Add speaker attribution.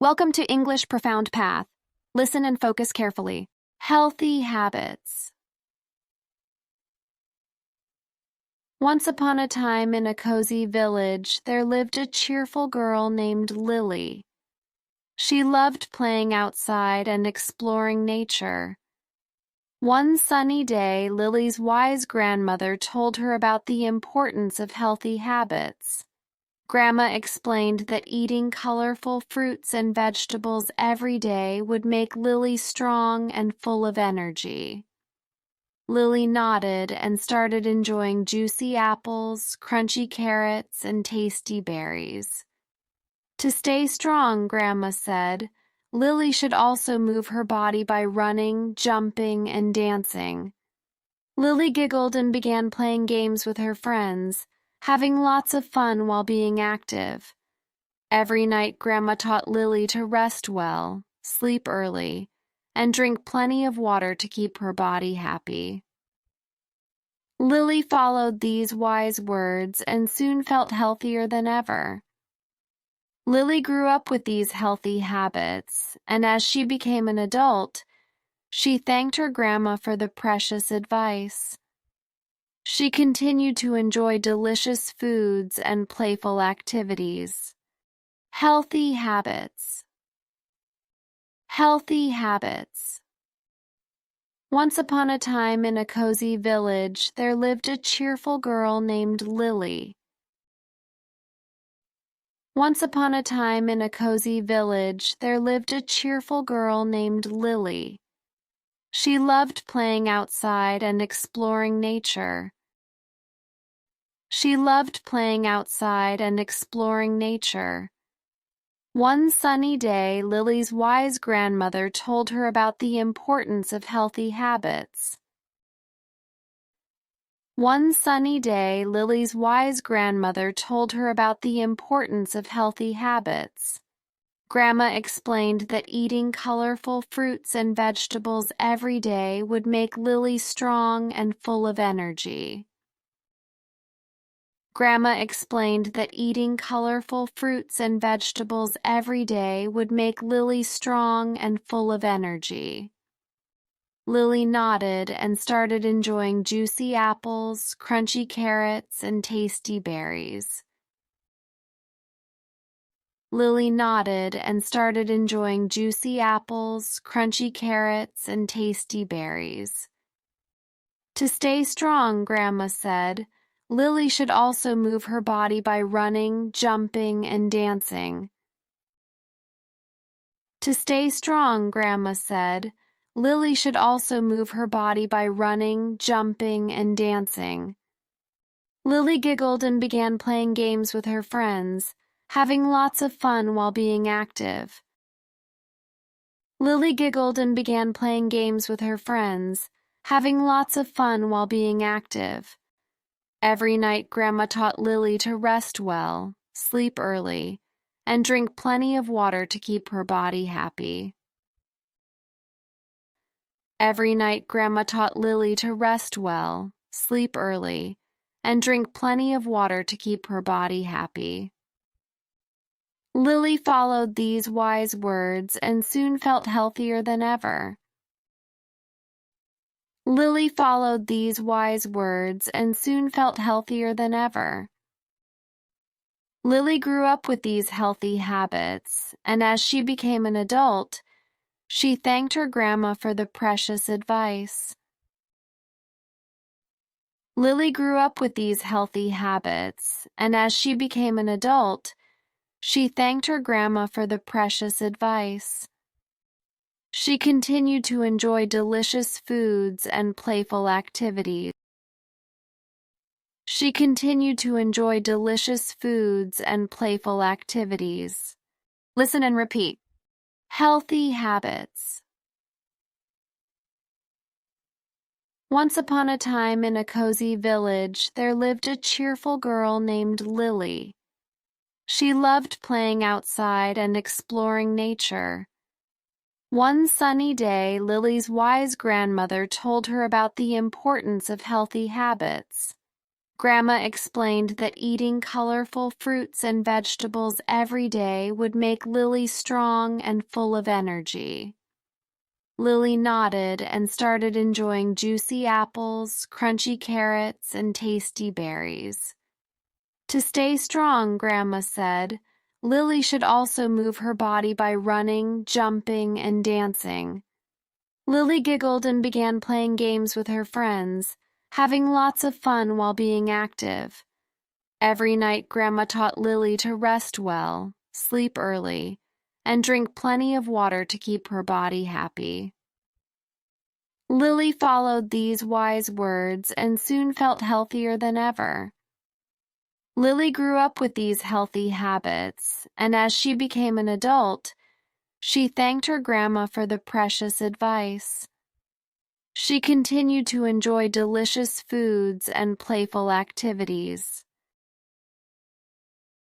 Speaker 1: Welcome to English Profound Path. Listen and focus carefully. Healthy habits. Once upon a time in a cozy village, there lived a cheerful girl named Lily. She loved playing outside and exploring nature. One sunny day, Lily's wise grandmother told her about the importance of healthy habits. Grandma explained that eating colorful fruits and vegetables every day would make Lily strong and full of energy. Lily nodded and started enjoying juicy apples, crunchy carrots, and tasty berries. To stay strong, Grandma said, Lily should also move her body by running, jumping, and dancing. Lily giggled and began playing games with her friends, having lots of fun while being active. Every night, Grandma taught Lily to rest well, sleep early, and drink plenty of water to keep her body happy. Lily followed these wise words and soon felt healthier than ever. Lily grew up with these healthy habits, and as she became an adult, she thanked her grandma for the precious advice. She continued to enjoy delicious foods and playful activities. Healthy habits. Healthy habits. Once upon a time in a cozy village, there lived a cheerful girl named Lily. Once upon a time in a cozy village, there lived a cheerful girl named Lily. She loved playing outside and exploring nature. She loved playing outside and exploring nature. One sunny day, Lily's wise grandmother told her about the importance of healthy habits. One sunny day, Lily's wise grandmother told her about the importance of healthy habits. Grandma explained that eating colorful fruits and vegetables every day would make Lily strong and full of energy. Grandma explained that eating colorful fruits and vegetables every day would make Lily strong and full of energy. Lily nodded and started enjoying juicy apples, crunchy carrots, and tasty berries. Lily nodded and started enjoying juicy apples, crunchy carrots, and tasty berries. To stay strong, Grandma said, Lily should also move her body by running, jumping, and dancing. To stay strong, Grandma said, Lily should also move her body by running, jumping, and dancing. Lily giggled and began playing games with her friends, having lots of fun while being active. Lily giggled and began playing games with her friends, having lots of fun while being active. Every night, Grandma taught Lily to rest well, sleep early, and drink plenty of water to keep her body happy. Every night, Grandma taught Lily to rest well, sleep early, and drink plenty of water to keep her body happy. Lily followed these wise words and soon felt healthier than ever. Lily followed these wise words and soon felt healthier than ever. Lily grew up with these healthy habits, and as she became an adult, she thanked her grandma for the precious advice. Lily grew up with these healthy habits, and as she became an adult, she thanked her grandma for the precious advice. She continued to enjoy delicious foods and playful activities. She continued to enjoy delicious foods and playful activities. Listen and repeat. Healthy habits. Once upon a time in a cozy village, there lived a cheerful girl named Lily. She loved playing outside and exploring nature. One sunny day, Lily's wise grandmother told her about the importance of healthy habits. Grandma explained that eating colorful fruits and vegetables every day would make Lily strong and full of energy. Lily nodded and started enjoying juicy apples, crunchy carrots, and tasty berries. To stay strong, Grandma said, Lily should also move her body by running, jumping, and dancing. Lily giggled and began playing games with her friends, having lots of fun while being active. Every night, Grandma taught Lily to rest well, sleep early, and drink plenty of water to keep her body happy. Lily followed these wise words and soon felt healthier than ever. Lily grew up with these healthy habits, and as she became an adult, she thanked her grandma for the precious advice. She continued to enjoy delicious foods and playful activities.